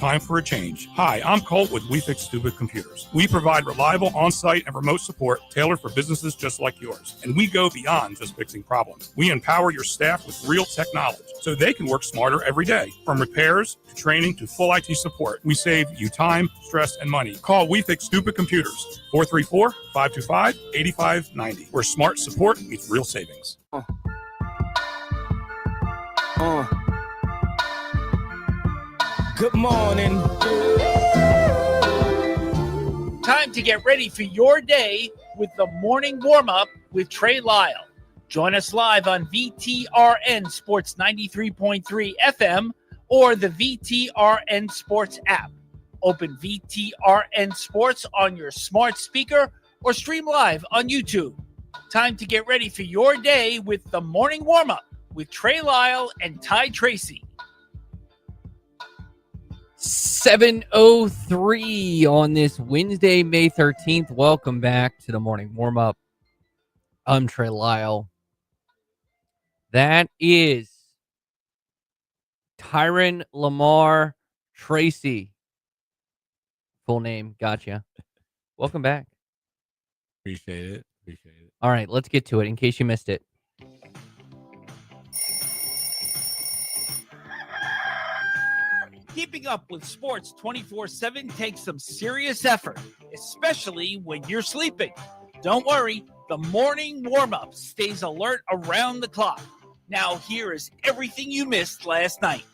time for a change. Hi, I'm Colt with We Fix Stupid Computers. We provide reliable on-site and remote support tailored for businesses just like yours. And we go beyond just fixing problems. We empower your staff with real tech knowledge so they can work smarter every day. From repairs to training to full IT support, we save you time, stress, and money. Call We Fix Stupid Computers, 434-525-8590, where smart support meets real savings. Good morning. Time to get ready for your day with the morning warm-up with Trey Lyle. Join us live on VTRN Sports 93.3 FM or the VTRN Sports app. Open VTRN Sports on your smart speaker or stream live on YouTube. Time to get ready for your day with the morning warm-up with Trey Lyle and Ty Tracy. 7:03 on this Wednesday, May 13th. Welcome back to the morning warm-up. I'm Trey Lyle. That is Tyron Lamar Tracy. Full name. Gotcha. Welcome back. Appreciate it. All right, let's get to it in case you missed it. Keeping up with sports 24/7 takes some serious effort, especially when you're sleeping. Don't worry, the morning warm-up stays alert around the clock. Now here is everything you missed last night.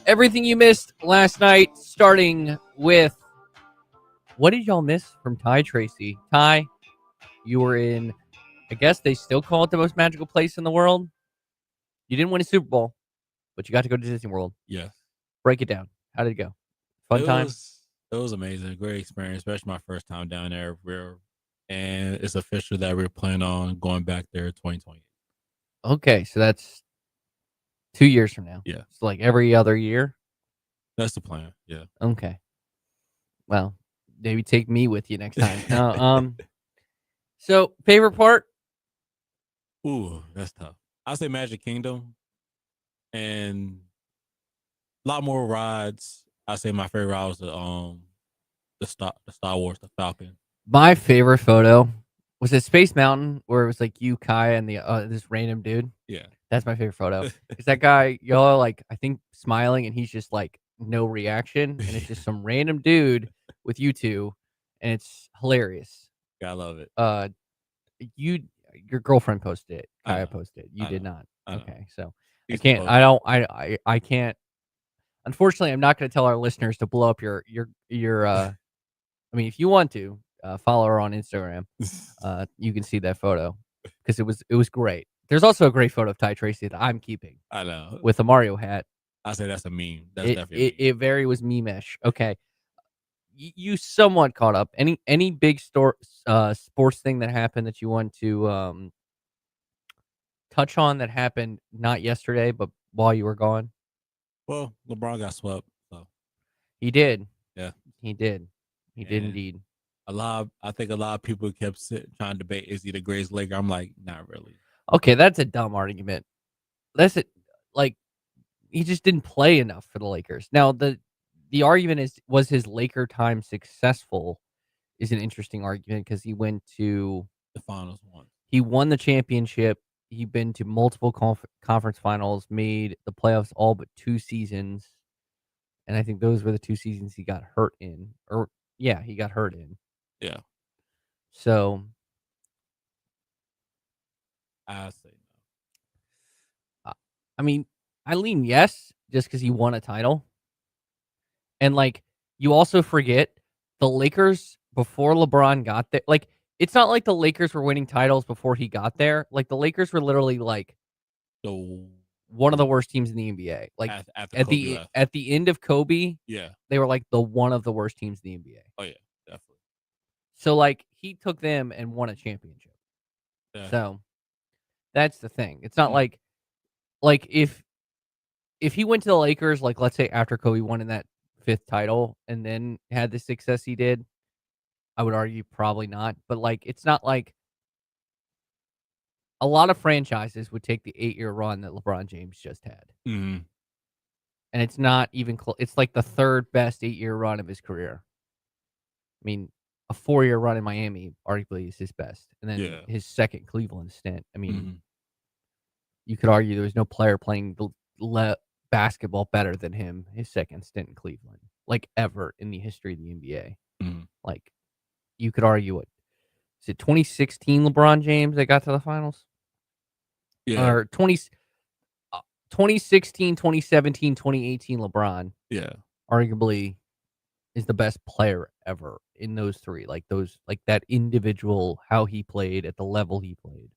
Everything you missed last night, starting with, what did y'all miss from Ty Tracy? Ty, you were in, I guess they still call it the most magical place in the world. You didn't win a Super Bowl, but you got to go to Disney World. Yes. Break it down. How did it go? Fun time? It was amazing. Great experience, especially my first time down there. And it's official that we're planning on going back there 2020. Okay, so that's 2 years from now. Yeah. It's like every other year? That's the plan, yeah. Okay. Well, maybe take me with you next time. So, favorite part? Ooh, that's tough. I'll say Magic Kingdom. And a lot more rides. I say my favorite ride was the Star Wars, the Falcon. My favorite photo was at Space Mountain, where it was like you, Kai, and the this random dude. Yeah, that's my favorite photo. Is that guy? Y'all are like, I think, smiling, and he's just like no reaction, and it's just some random dude with you two, and it's hilarious. I love it. Your girlfriend posted it. Kaya posted it. You did not. Okay, so I can't. Unfortunately, I'm not going to tell our listeners to blow up your. I mean, if you want to follow her on Instagram, you can see that photo because it was great. There's also a great photo of Ty Tracy that I'm keeping. I know, with a Mario hat. I say that's a meme. That's definitely it very was meme-ish. Okay, you somewhat caught up. Any big sports thing that happened that you want to touch on that happened not yesterday but while you were gone? Well, LeBron got swept, so he did. Yeah, he did. He did indeed. I think a lot of people kept trying to debate, is he the greatest Laker? I'm like, not really. Okay, that's a dumb argument. That's it. Like, he just didn't play enough for the Lakers. Now, the argument was his Laker time successful is an interesting argument because he went to the finals once. He won the championship. He'd been to multiple conference finals, made the playoffs all but 2 seasons. And I think those were the 2 seasons he got hurt in. He got hurt in. Yeah. So I say no. I mean, I lean yes, just because he won a title. And, like, you also forget the Lakers before LeBron got there. Like, it's not like the Lakers were winning titles before he got there. Like, the Lakers were literally, like, one of the worst teams in the NBA. Like, at the end of Kobe, yeah, they were, like, one of the worst teams in the NBA. Oh, yeah, definitely. So, like, he took them and won a championship. Yeah. So, that's the thing. It's not like if he went to the Lakers, like, let's say after Kobe won in that 5th title and then had the success he did, I would argue probably not. But, like, it's not like a lot of franchises would take the 8-year run that LeBron James just had. Mm-hmm. and it's not even close. It's like the third best 8-year run of his career. I mean, a 4-year run in Miami arguably is his best, and then his second Cleveland stint. I mean, you could argue there was no player playing basketball better than him his second stint in Cleveland, like ever in the history of the NBA. Like, you could argue it. Is it 2016 LeBron James that got to the finals? Yeah. Or 2016, 2017, 2018 LeBron. Yeah. Arguably is the best player ever in those three. Like that individual, how he played at the level he played.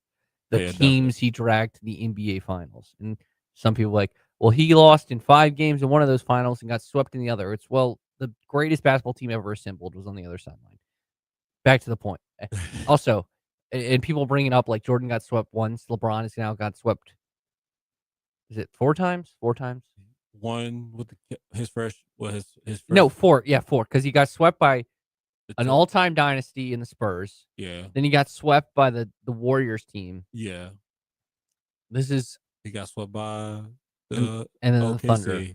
The teams he dragged to the NBA finals. And some people are like, well, he lost in 5 games in one of those finals and got swept in the other. It's, well, the greatest basketball team ever assembled was on the other sideline. Back to the point. Also, and people bringing up like Jordan got swept once. LeBron has now got swept. Is it 4 times? 4 times? One with his first. No, 4. Yeah, 4. Because he got swept by an all-time dynasty in the Spurs. Yeah. Then he got swept by the Warriors team. Yeah. He got swept by the and then OKC. the Thunder.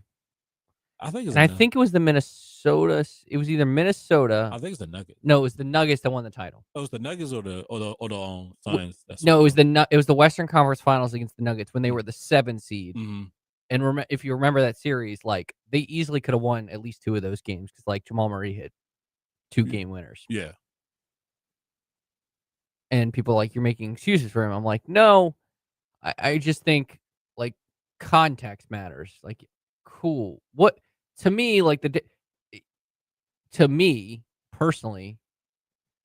I think it was the Minnesota. It was either Minnesota. I think it's the Nuggets. No, it was the Nuggets that won the title. It was the Nuggets or the Suns. No, it was the Western Conference Finals against the Nuggets when they were the 7 seed. And if you remember that series, like they easily could have won at least 2 of those games because like Jamal Murray hit 2 game winners. Yeah. And people are like, you're making excuses for him. I'm like, no, I just think like context matters. Like, cool. What to me, like to me personally,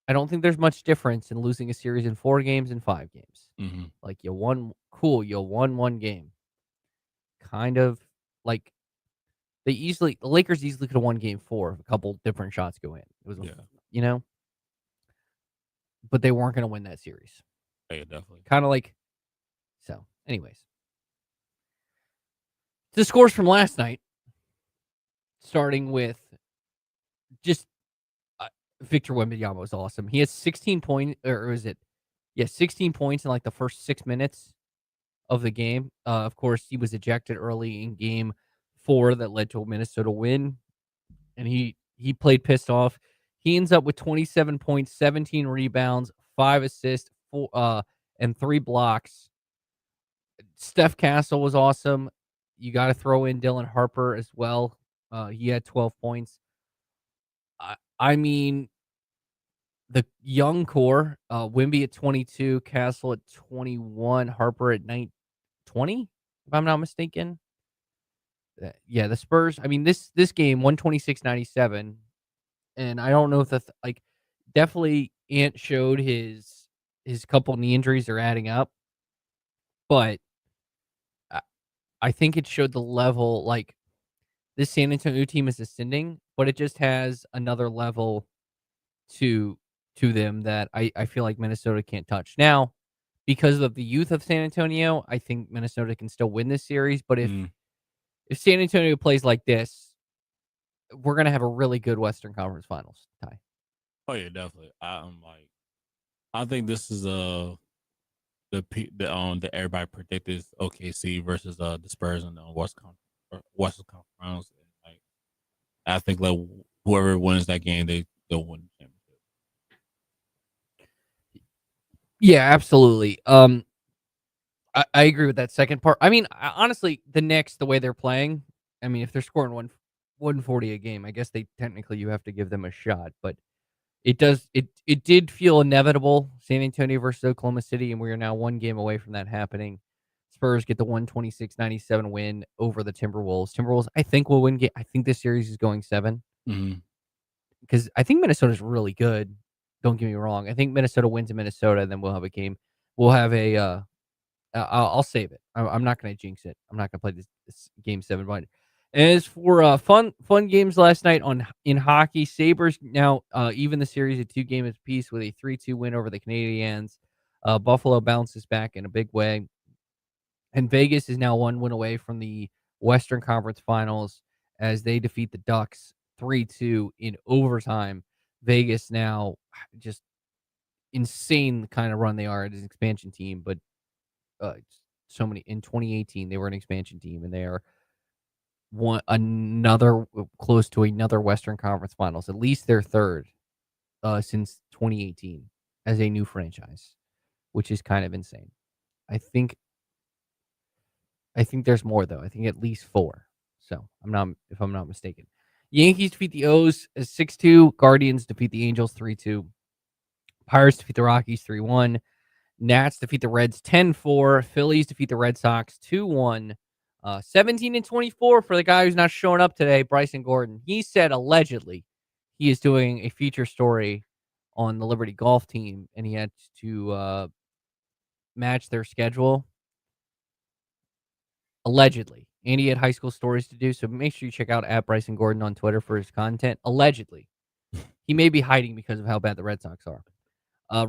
I don't think there's much difference in losing a series in 4 games and 5 games. Like you won 1 game. Kind of like the Lakers easily could have won game 4 if a couple different shots go in. It was, but they weren't going to win that series. Yeah, definitely. Kind of like, so anyways, the scores from last night, starting with just Victor Wembanyama was awesome. He had 16 points, or was it? Yeah, 16 points in like the first 6 minutes of the game. Of course, he was ejected early in game 4 that led to a Minnesota win, and he played pissed off. He ends up with 27 points, 17 rebounds, 5 assists, 4 and 3 blocks. Steph Castle was awesome. You got to throw in Dylan Harper as well. He had 12 points. I mean, the young core, Wemby at 22, Castle at 21, Harper at 20, if I'm not mistaken. Yeah, the Spurs. I mean, this game 126-97, and I don't know if that's definitely Ant showed his couple knee injuries are adding up, but I think it showed the level. Like this San Antonio team is ascending, but it just has another level to them that I feel like Minnesota can't touch now. Because of the youth of San Antonio, I think Minnesota can still win this series. But if San Antonio plays like this, we're gonna have a really good Western Conference Finals tie. Oh yeah, definitely. I think this is the everybody predicted is OKC versus the Spurs in the Western Conference Finals. Like, I think like whoever wins that game, they'll win the championship. Yeah, absolutely. I agree with that second part. I mean, honestly, the Knicks, the way they're playing, I mean, if they're scoring 140 a game, I guess you have to give them a shot. But it did feel inevitable. San Antonio versus Oklahoma City, and we are now 1 game away from that happening. Spurs get the 126-97 win over the Timberwolves. Timberwolves, I think, will win. I think this series is going 7. Because I think Minnesota's really good. Don't get me wrong. I think Minnesota wins in Minnesota, and then we'll have a game. We'll have a. I'll save it. I'm not going to jinx it. I'm not going to play this game 7. But as for fun games last night in hockey, Sabres now even the series at 2 games apiece with a 3-2 win over the Canadiens. Buffalo bounces back in a big way, and Vegas is now 1 win away from the Western Conference Finals as they defeat the Ducks 3-2 in overtime. Vegas now just insane kind of run they are as an expansion team, but so many in 2018 they were an expansion team, and they are close to another Western Conference Finals, at least their third since 2018 as a new franchise, which is kind of insane. I think there's more though. I think at least 4. So if I'm not mistaken. Yankees defeat the O's as 6-2. Guardians defeat the Angels 3-2. Pirates defeat the Rockies 3-1. Nats defeat the Reds 10-4. Phillies defeat the Red Sox 2-1. 17-24 for the guy who's not showing up today, Bryson Gordon. He said allegedly he is doing a feature story on the Liberty golf team, and he had to match their schedule. Allegedly. And he had high school stories to do, so make sure you check out @Bryson Gordon on Twitter for his content. Allegedly. He may be hiding because of how bad the Red Sox are.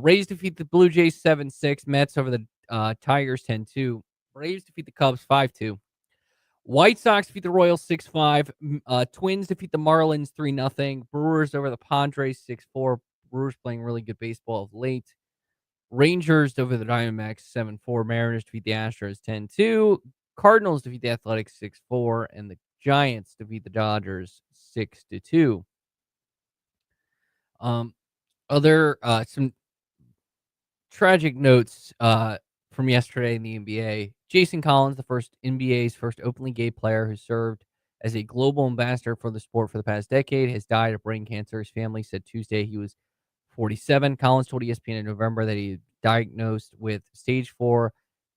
Rays defeat the Blue Jays 7-6. Mets over the Tigers 10-2. Braves defeat the Cubs 5-2. White Sox defeat the Royals 6-5. Twins defeat the Marlins 3-0. Brewers over the Padres 6-4. Brewers playing really good baseball of late. Rangers over the Diamondbacks 7-4. Mariners defeat the Astros 10-2. Cardinals defeat the Athletics 6-4. And the Giants defeat the Dodgers 6-2. Some tragic notes from yesterday in the NBA. Jason Collins, the NBA's first openly gay player who served as a global ambassador for the sport for the past decade, has died of brain cancer. His family said Tuesday he was 47. Collins told ESPN in November that he was diagnosed with stage 4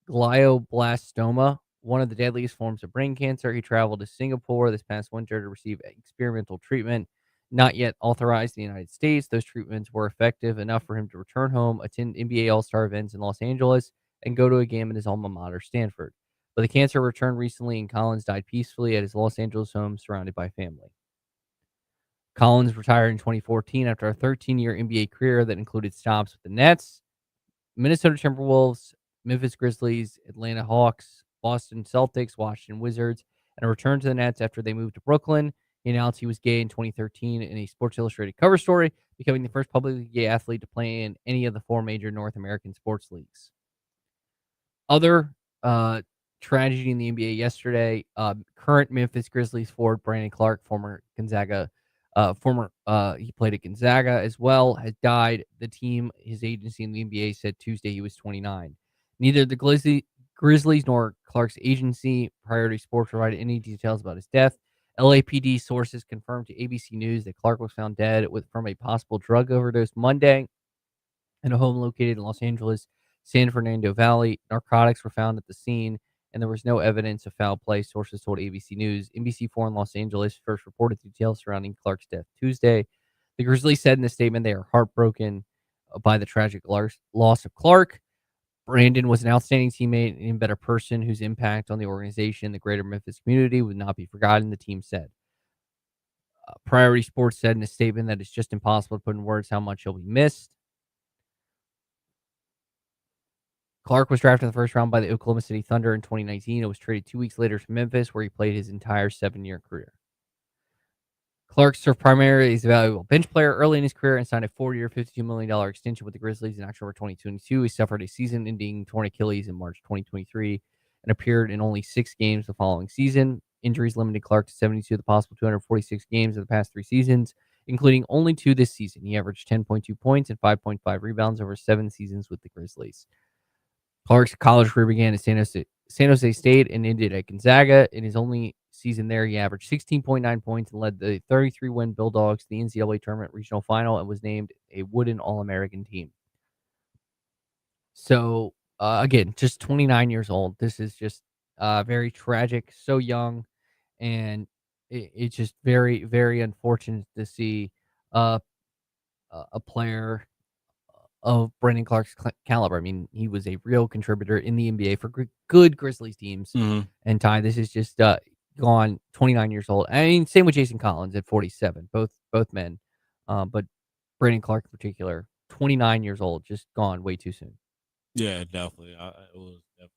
glioblastoma, one of the deadliest forms of brain cancer. He traveled to Singapore this past winter to receive experimental treatment, not yet authorized in the United States. Those treatments were effective enough for him to return home, attend NBA All-Star events in Los Angeles, and go to a game at his alma mater, Stanford. But the cancer returned recently, and Collins died peacefully at his Los Angeles home, surrounded by family. Collins retired in 2014 after a 13-year NBA career that included stops with the Nets, Minnesota Timberwolves, Memphis Grizzlies, Atlanta Hawks, Boston Celtics, Washington Wizards, and a return to the Nets after they moved to Brooklyn. He announced he was gay in 2013 in a Sports Illustrated cover story, becoming the first publicly gay athlete to play in any of the 4 major North American sports leagues. Other tragedy in the NBA yesterday, current Memphis Grizzlies forward Brandon Clark, former Gonzaga, he played at Gonzaga as well, has died. The team, his agency in the NBA said Tuesday he was 29. Neither the Grizzlies nor Clark's agency, Priority Sports, provided any details about his death. LAPD sources confirmed to ABC News that Clark was found dead from a possible drug overdose Monday in a home located in Los Angeles, San Fernando Valley. Narcotics were found at the scene, and there was no evidence of foul play, sources told ABC News. NBC4 in Los Angeles first reported details surrounding Clark's death Tuesday. The Grizzlies said in a statement they are heartbroken by the tragic loss of Clark. Brandon was an outstanding teammate and a better person whose impact on the organization, the greater Memphis community, would not be forgotten, the team said. Priority Sports said in a statement that it's just impossible to put in words how much he'll be missed. Clark was drafted in the first round by the Oklahoma City Thunder in 2019 and was traded 2 weeks later to Memphis, where he played his entire 7-year career. Clark served primarily as a valuable bench player early in his career and signed a 4-year, $52 million extension with the Grizzlies in October 2022. He suffered a season-ending torn Achilles in March 2023 and appeared in only 6 games the following season. Injuries limited Clark to 72 of the possible 246 games of the past 3 seasons, including only 2 this season. He averaged 10.2 points and 5.5 rebounds over 7 seasons with the Grizzlies. Clark's college career began at San Jose State and ended at Gonzaga. In his only season there, he averaged 16.9 points and led the 33-win Bulldogs to the NCAA Tournament Regional Final and was named a Wooden All-American team. So, again, just 29 years old. This is just very tragic, so young, and it's just very, very unfortunate to see a player of Brandon Clark's caliber. I mean, he was a real contributor in the NBA for good Grizzlies teams. Mm-hmm. And Ty, this is just gone. 29 years old. I mean, same with Jason Collins at 47. Both men, but Brandon Clark in particular, 29 years old, just gone way too soon. Yeah, definitely. It was definitely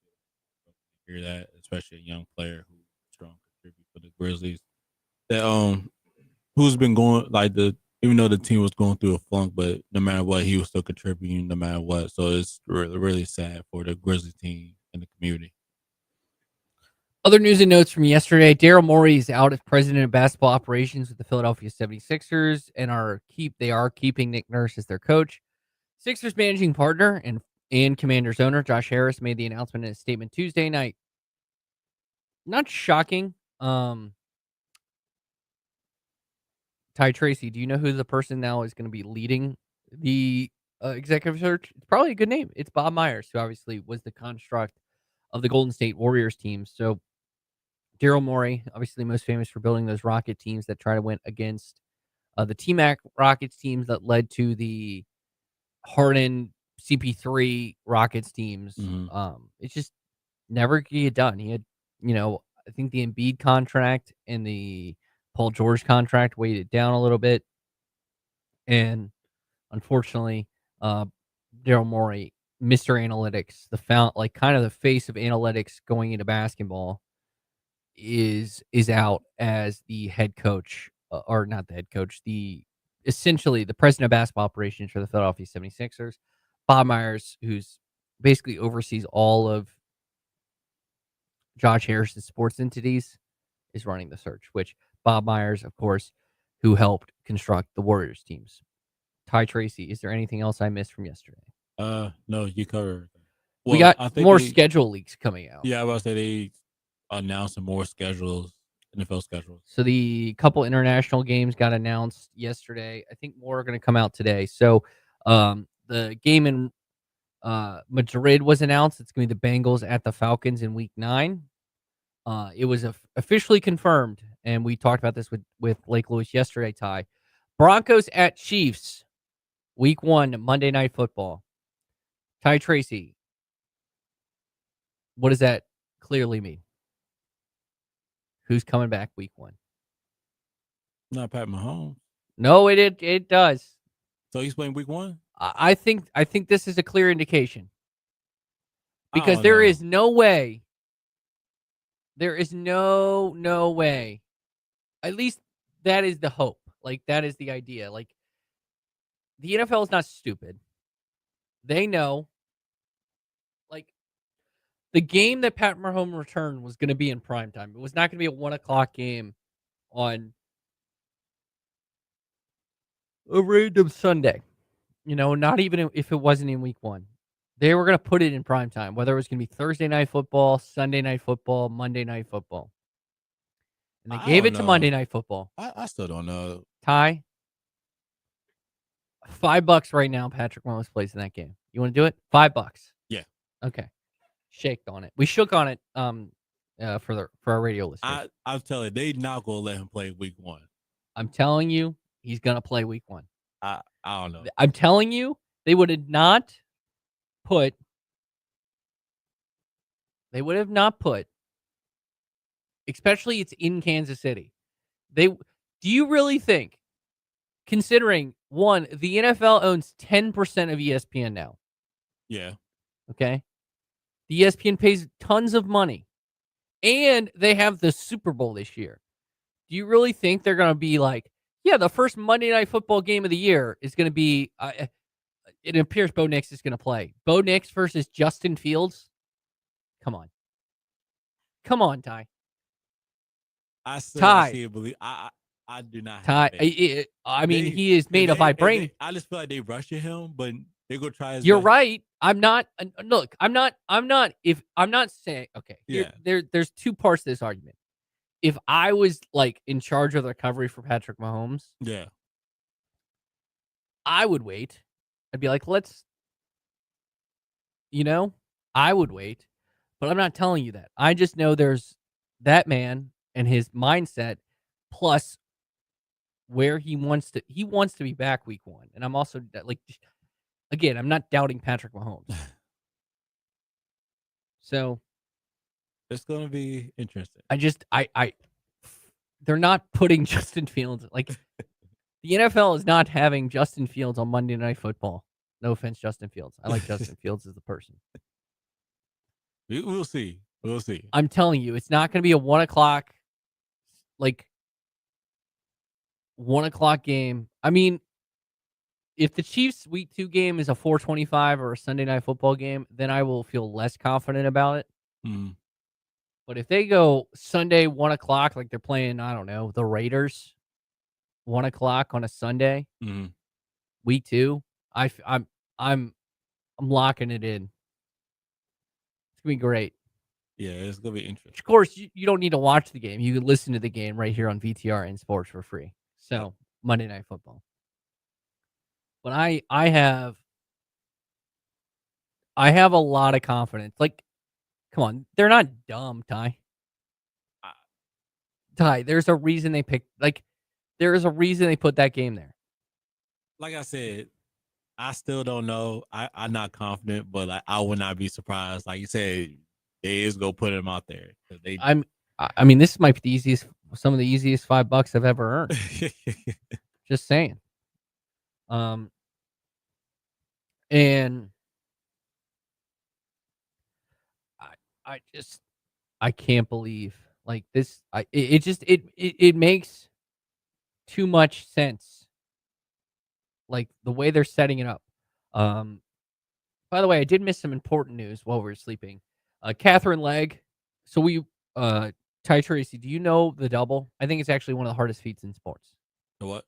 to hear that, especially a young player who strong contribute for the Grizzlies. That who's been going even though the team was going through a flunk, but no matter what, he was still contributing no matter what. So it's really, really sad for the Grizzlies team and the community. Other news and notes from yesterday. Daryl Morey is out as president of basketball operations with the Philadelphia 76ers and they are keeping Nick Nurse as their coach. Sixers managing partner and Commanders owner Josh Harris made the announcement in a statement Tuesday night. Not shocking. Ty Tracy, do you know who the person now is going to be leading the executive search? It's probably a good name. It's Bob Myers, who obviously was the construct of the Golden State Warriors team. So Daryl Morey, obviously most famous for building those Rocket teams that try to win against the T-Mac Rockets teams that led to the Harden CP3 Rockets teams. It's just never get done. He had, I think the Embiid contract and the Paul George contract weighed it down a little bit. And unfortunately, Daryl Morey, Mr. Analytics, kind of the face of analytics going into basketball, is out as the head coach, or not the head coach, essentially the president of basketball operations for the Philadelphia 76ers. Bob Myers, who's basically oversees all of Josh Harris's sports entities, is running the search, which Bob Myers, of course, who helped construct the Warriors teams. Ty Tracy, is there anything else I missed from yesterday? No, you covered. Well, we got more schedule leaks coming out. Yeah, I was about to say they announcing more schedules, NFL schedules. So the couple international games got announced yesterday. I think more are going to come out today. So the game in Madrid was announced. It's going to be the Bengals at the Falcons in Week 9. It was officially confirmed, and we talked about this with Lake Lewis yesterday, Ty. Broncos at Chiefs, Week 1, Monday Night Football. Ty Tracy, what does that clearly mean? Who's coming back Week 1? Not Pat Mahomes. No, it does. So he's playing Week 1? I think this is a clear indication. Because there is no way. There is no way. At least that is the hope. Like, that is the idea. Like, the NFL is not stupid. They know. Like, the game that Pat Mahomes returned was going to be in primetime. It was not going to be a 1 o'clock game on a random Sunday. Not even if it wasn't in Week 1. They were going to put it in primetime, whether it was going to be Thursday Night Football, Sunday Night Football, Monday Night Football. And they gave it to Monday Night Football. I still don't know. Ty, $5 right now. Patrick Mahomes plays in that game. You want to do it? $5. Yeah. Okay. Shaked on it. We shook on it. For our radio listeners. I'm telling you, they not gonna let him play Week 1. I'm telling you, he's gonna play Week 1. I don't know. I'm telling you, they would have not put. They would have not put. Especially it's in Kansas City. Do you really think, considering one, the NFL owns 10% of ESPN now? Yeah. Okay. The ESPN pays tons of money. And they have the Super Bowl this year. Do you really think they're going to be like, yeah, the first Monday Night Football game of the year is going to be, it appears Bo Nix is going to play. Bo Nix versus Justin Fields? Come on. Come on, Ty. I still see it, believe. I do not. Ty, he is made of vibranium. I just feel like they rushing him, but they go try. You're right. I'm not. Look, I'm not. If I'm not saying, okay. Yeah. There's two parts to this argument. If I was like in charge of the recovery for Patrick Mahomes, yeah, I would wait. I'd be like, I would wait, but I'm not telling you that. I just know there's that man and his mindset, plus where he wants to be back Week 1. And I'm also like, again, I'm not doubting Patrick Mahomes. So it's going to be interesting. They're not putting Justin Fields, like, the NFL is not having Justin Fields on Monday Night Football. No offense, Justin Fields. I like Justin Fields as a person. We'll see. We'll see. I'm telling you, it's not going to be a 1 o'clock, 1 o'clock game. I mean, if the Chiefs Week 2 game is a 4:25 or a Sunday Night Football game, then I will feel less confident about it. Mm. But if they go Sunday 1:00, like they're playing, I don't know, the Raiders, 1:00 on a Sunday, Mhm. week 2, I'm locking it in. It's gonna be great. Yeah, it's gonna be interesting. Of course, you don't need to watch the game. You can listen to the game right here on VTR and Sports for free. So Monday Night Football. But I have a lot of confidence. Like, come on, they're not dumb, Ty. Ty, there's a reason they picked. Like, there is a reason they put that game there. Like I said, I still don't know. I'm not confident, but like, I would not be surprised. Like you said, they is go put him out there. They I mean, this might be some of the easiest $5 I've ever earned. Just saying. And I can't believe like this. It makes too much sense. Like the way they're setting it up. By the way, I did miss some important news while we were sleeping. Catherine Legg. So Ty Tracy, do you know the double? I think it's actually one of the hardest feats in sports. The what?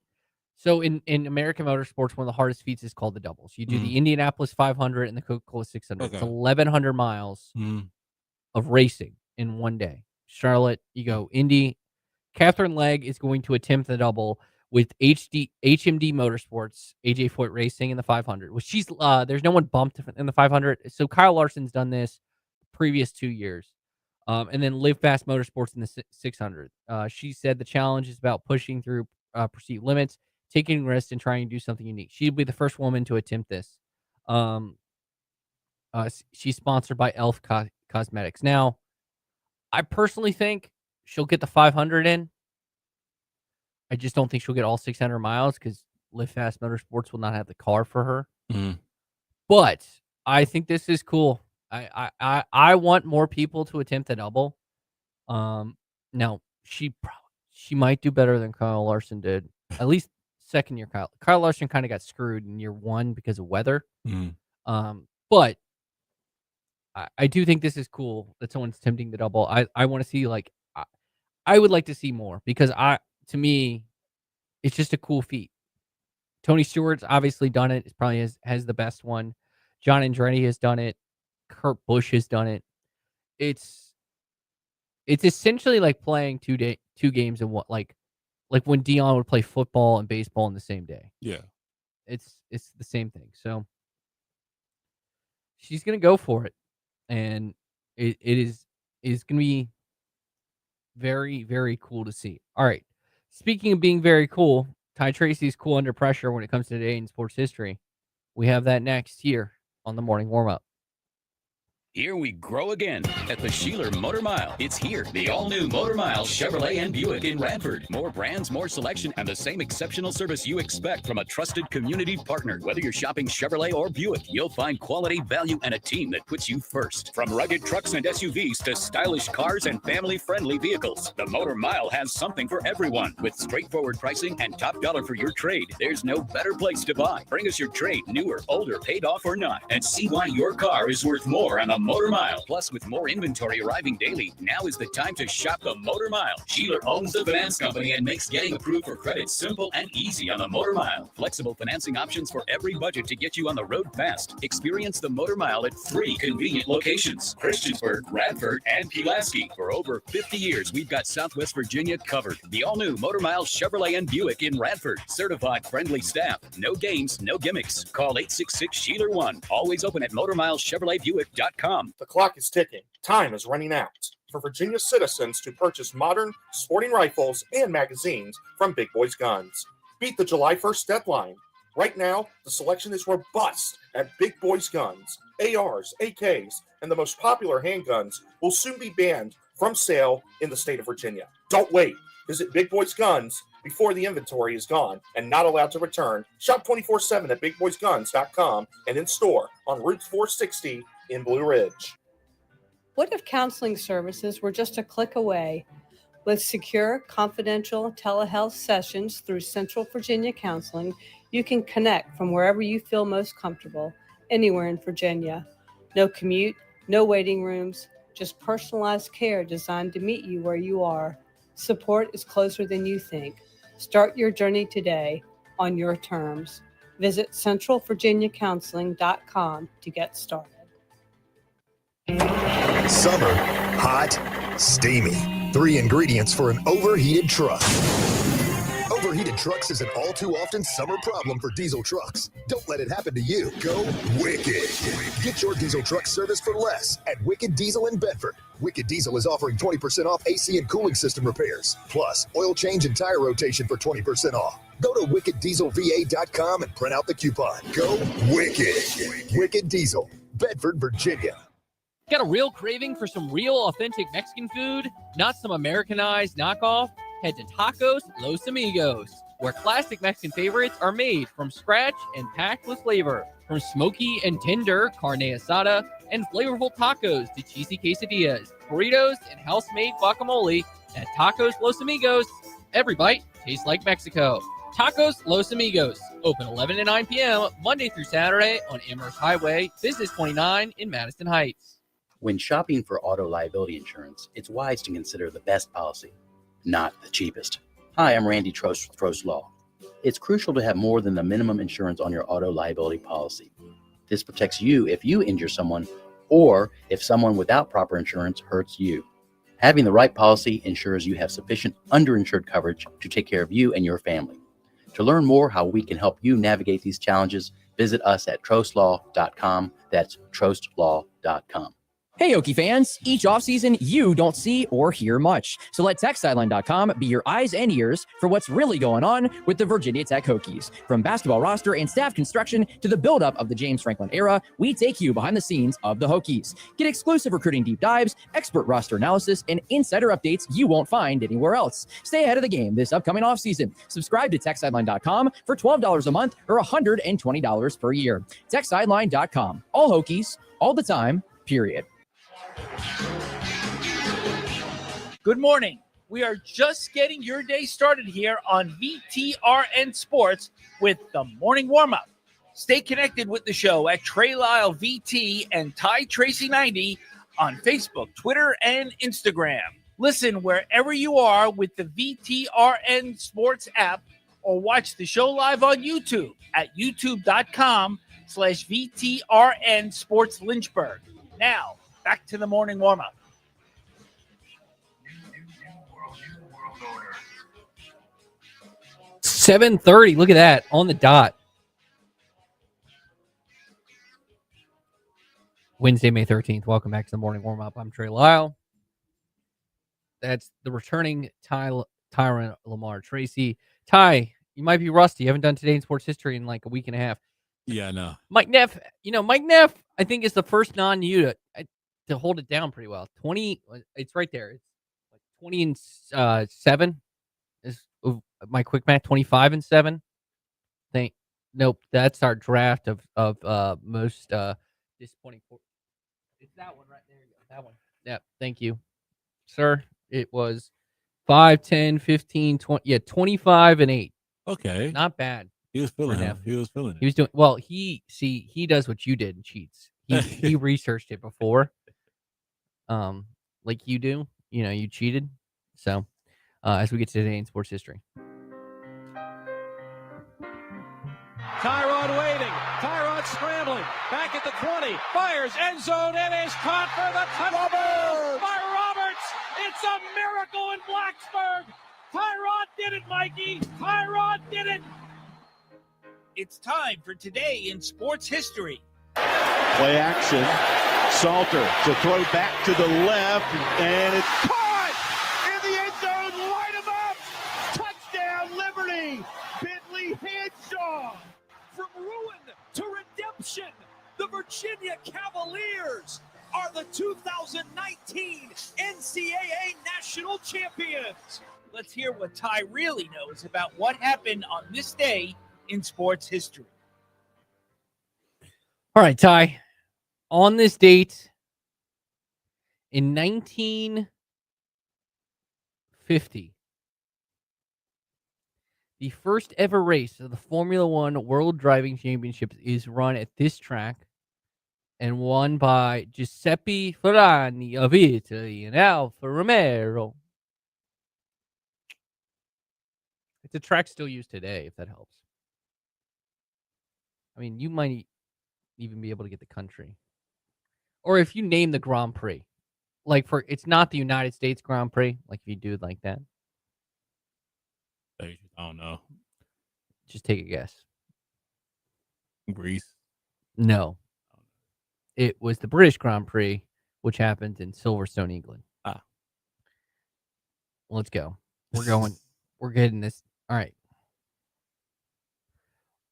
So in American motorsports, one of the hardest feats is called the doubles. You do the Indianapolis 500 and the Coca-Cola 600. Okay. It's 1,100 miles of racing in one day. Charlotte, you go Indy. Catherine Legg is going to attempt the double with HMD Motorsports, AJ Foyt Racing in the 500. Which there's no one bumped in the 500. So Kyle Larson's done this previous 2 years. And then Live Fast Motorsports in the 600. She said the challenge is about pushing through perceived limits, taking risks, and trying to do something unique. She'll be the first woman to attempt this. She's sponsored by Elf Cosmetics. Now, I personally think she'll get the 500 in. I just don't think she'll get all 600 miles because Live Fast Motorsports will not have the car for her. But I think this is cool. I want more people to attempt the double. Now she might do better than Kyle Larson did. At least second year Kyle Larson kind of got screwed in year 1 because of weather. But I do think this is cool that someone's attempting the double. I want to see I would like to see more because to me it's just a cool feat. Tony Stewart's obviously done it. It probably has the best one. John Andretti has done it. Kurt Busch has done it. It's essentially like playing two games in what like when Dion would play football and baseball in the same day. Yeah. It's the same thing. So she's gonna go for it. And it is gonna be very, very cool to see. All right. Speaking of being very cool, Ty Tracy's cool under pressure when it comes to today in sports history. We have that next here on the morning warm up. Here we grow again at the Sheeler Motor Mile. It's here, the all-new Motor Mile Chevrolet and Buick in Radford. More brands, more selection, and the same exceptional service you expect from a trusted community partner. Whether you're shopping Chevrolet or Buick, you'll find quality, value, and a team that puts you first. From rugged trucks and SUVs to stylish cars and family-friendly vehicles, the Motor Mile has something for everyone. With straightforward pricing and top dollar for your trade, there's no better place to buy. Bring us your trade, new or older, paid off or not, and see why your car is worth more on a Motor Mile. Plus, with more inventory arriving daily, now is the time to shop the Motor Mile. Sheeler owns the finance company and makes getting approved for credit simple and easy on the Motor Mile. Flexible financing options for every budget to get you on the road fast. Experience the Motor Mile at 3 convenient locations: Christiansburg, Radford, and Pulaski. For over 50 years, we've got Southwest Virginia covered. The all-new Motor Mile Chevrolet and Buick in Radford. Certified friendly staff. No games, no gimmicks. Call 866-SHEELER1. Always open at MotorMileChevroletBuick.com. The clock is ticking. Time is running out for Virginia citizens to purchase modern sporting rifles and magazines from Big Boys Guns. Beat the July 1st deadline. Right now, the selection is robust at Big Boys Guns. ARs, AKs, and the most popular handguns will soon be banned from sale in the state of Virginia. Don't wait. Visit Big Boys Guns before the inventory is gone and not allowed to return. Shop 24/7 at BigBoysGuns.com and in store on Route 460 in Blue Ridge. What if counseling services were just a click away? With secure, confidential telehealth sessions through Central Virginia Counseling, you can connect from wherever you feel most comfortable, anywhere in Virginia. No commute, no waiting rooms, just personalized care designed to meet you where you are. Support is closer than you think. Start your journey today on your terms. Visit centralvirginiacounseling.com to get started. Summer, hot, steamy. 3 ingredients for an overheated truck. Overheated trucks is an all too often summer problem for diesel trucks. Don't let it happen to you. Go Wicked. Get your diesel truck service for less at Wicked Diesel in Bedford. Wicked Diesel is offering 20% off AC and cooling system repairs, plus oil change and tire rotation for 20% off. Go to wickeddieselva.com and print out the coupon. Go Wicked. Wicked Diesel, Bedford, Virginia. Got a real craving for some real authentic Mexican food? Not some Americanized knockoff? Head to Tacos Los Amigos, where classic Mexican favorites are made from scratch and packed with flavor. From smoky and tender carne asada and flavorful tacos to cheesy quesadillas, burritos, and house-made guacamole, at Tacos Los Amigos, every bite tastes like Mexico. Tacos Los Amigos, open 11 to 9 p.m. Monday through Saturday on Amherst Highway, Business 29 in Madison Heights. When shopping for auto liability insurance, it's wise to consider the best policy, not the cheapest. Hi, I'm Randy Trost with Trost Law. It's crucial to have more than the minimum insurance on your auto liability policy. This protects you if you injure someone or if someone without proper insurance hurts you. Having the right policy ensures you have sufficient underinsured coverage to take care of you and your family. To learn more how we can help you navigate these challenges, visit us at trostlaw.com. That's trostlaw.com. Hey, Okie fans! Each offseason, you don't see or hear much. So let TechSideline.com be your eyes and ears for what's really going on with the Virginia Tech Hokies. From basketball roster and staff construction to the buildup of the James Franklin era, we take you behind the scenes of the Hokies. Get exclusive recruiting deep dives, expert roster analysis, and insider updates you won't find anywhere else. Stay ahead of the game this upcoming offseason. Subscribe to TechSideline.com for $12 a month or $120 per year. TechSideline.com. All Hokies, all the time, period. Good morning. We are just getting your day started here on VTRN Sports with the morning warm-up. Stay connected with the show at Trey Lyle VT and Ty Tracy 90 on Facebook, Twitter, and Instagram. Listen wherever you are with the VTRN Sports app or watch the show live on YouTube at youtube.com/VTRN Sports Lynchburg. Now, back to the morning warm-up. $7:30. Look at that on the dot. Wednesday, May 13th. Welcome back to the morning warm up. I'm Trey Lyle. That's the returning Tyron Lamar Tracy. Ty, you might be rusty. You haven't done Today in Sports History in like a week and a half. Yeah, I know. Mike Neff, Mike Neff, I think is the first non-U to hold it down pretty well. 20, it's right there. It's like 20 and 7 is my quick math. 25 and 7. Nope, that's our draft of most disappointing. It's that one right there. That one. Yeah, thank you, sir. It was 5, 10, 15, 20. Yeah, 25 and 8. Okay, not bad. He was feeling it. He was feeling it. He was doing well. He does what you did and cheats. He researched it before, like you do. You cheated. So, as we get to Today in Sports History. Tyrod waiting. Tyrod scrambling. Back at the 20. Fires end zone and is caught for the touchdown by Roberts. It's a miracle in Blacksburg. Tyrod did it, Mikey. Tyrod did it. It's time for Today in Sports History. Play action. Salter to throw back to the left, and it's caught in the end zone. Light him up. Touchdown, Liberty. Bentley Henshaw. From ruin to redemption, the Virginia Cavaliers are the 2019 NCAA National Champions. Let's hear what Ty really knows about what happened on this day in sports history. All right, Ty. On this date in 1950, the first ever race of the Formula One World Driving Championships is run at this track and won by Giuseppe Ferrani of Italy and Alfa Romeo. It's a track still used today, if that helps. I mean, you might even be able to get the country. Or if you name the Grand Prix. Like, it's not the United States Grand Prix, like if you do it like that. I don't know. Just take a guess. Greece. No. It was the British Grand Prix, which happened in Silverstone, England. Let's go. We're going. We're getting this. All right.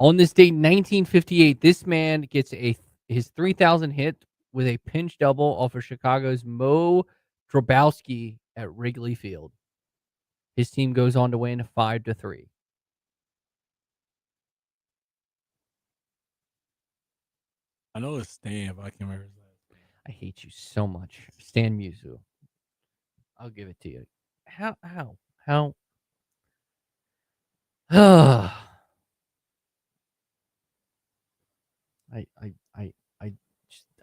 On this date, 1958, this man gets his 3,000 hit with a pinch double off of Chicago's Mo Drobowski at Wrigley Field. His team goes on to win 5-3. I know it's Stan, but I can't remember his last name. I hate you so much, Stan Musial. I'll give it to you. How? I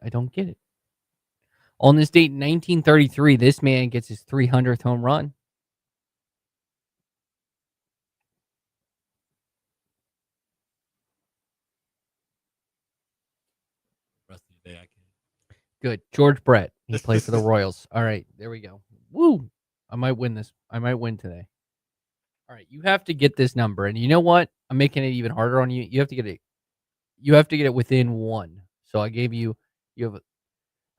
don't get it. On this date, 1933, this man gets his 300th home run. Rest of the day, I can't. Good. George Brett. He played for the Royals. All right, there we go. Woo! I might win this. I might win today. All right, you have to get this number, and you know what? I'm making it even harder on you. You have to get it. You have to get it within one. So I gave you. You have. All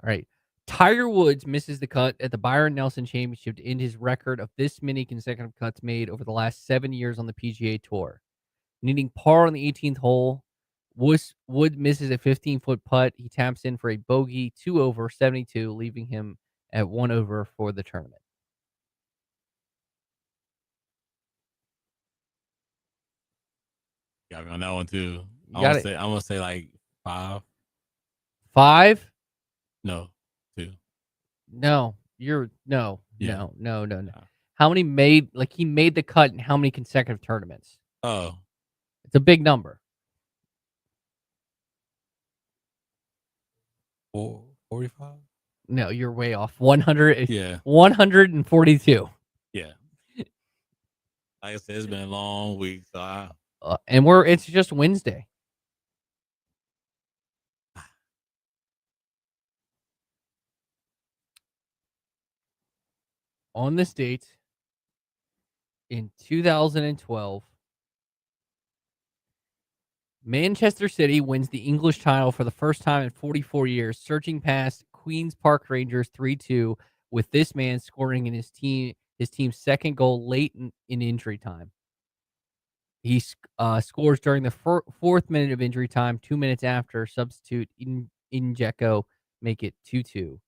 right. Tiger Woods misses the cut at the Byron Nelson Championship to end his record of this many consecutive cuts made over the last 7 years on the PGA Tour. Needing par on the 18th hole, Wood misses a 15-foot putt. He taps in for a bogey 2 over 72, leaving him at 1 over for the tournament. Got me on that one too. I'm gonna say like 5. 5? No, 2. No, no. How many made? Like he made the cut in how many consecutive tournaments? Oh, it's a big number. 45. No, you're way off. 100. Yeah. 142. Yeah. Like I said, it's been a long week, so and it's just Wednesday. On this date in 2012, Manchester City wins the English title for the first time in 44 years, surging past Queen's Park Rangers 3-2, with this man scoring in his team's second goal late in injury time. He scores during the fourth minute of injury time, 2 minutes after substitute Injeko make it 2-2.